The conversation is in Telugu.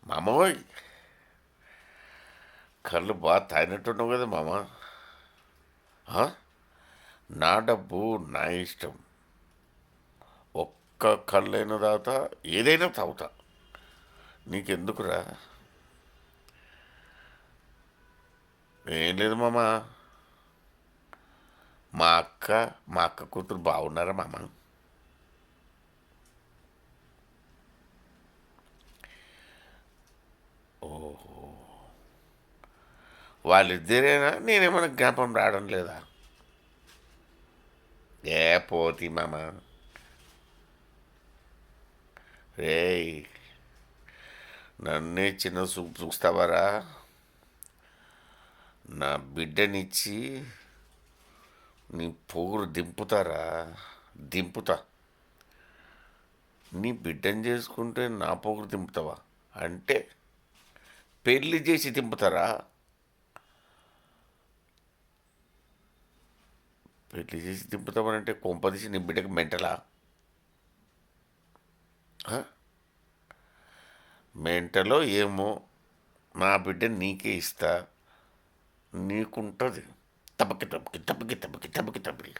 మామోయ్, కళ్ళు బాగా తాగినట్టున్నావు కదా మామ. ఆ? నా డబ్బు నా ఇష్టం. ఒక్క కళ్ళైనా తాగుతా, ఏదైనా తాగుతా. నీకెందుకురా? ఏం లేదు మామ. మా అక్క మా అక్క కూతురు బాగున్నారా మామ? ఓహో, వాళ్ళిద్దరేనా? నేనేమన్నా జ్ఞాపం రావడం లేదా? ఏ పోతి మామ. రేయ్, నన్నే చిన్న చూపు చూస్తావారా? నా బిడ్డనిచ్చి నీ పొగురు దింపుతారా? దింపుతా. నీ బిడ్డని చేసుకుంటే నా పొగురు దింపుతావా? అంటే పెళ్లి చేసి దింపుతారా? పెళ్లి చేసి దింపుతామనంటే కొంపదీసి నీ బిడ్డకి మెంటలా? ఆ? మెంటలో ఏమో. నా బిడ్డని నీకే ఇస్తా. నీకుంటుంది. తప్పకి తప్పకి తప్పకి తప్పకి తప్పకి తప్పకి.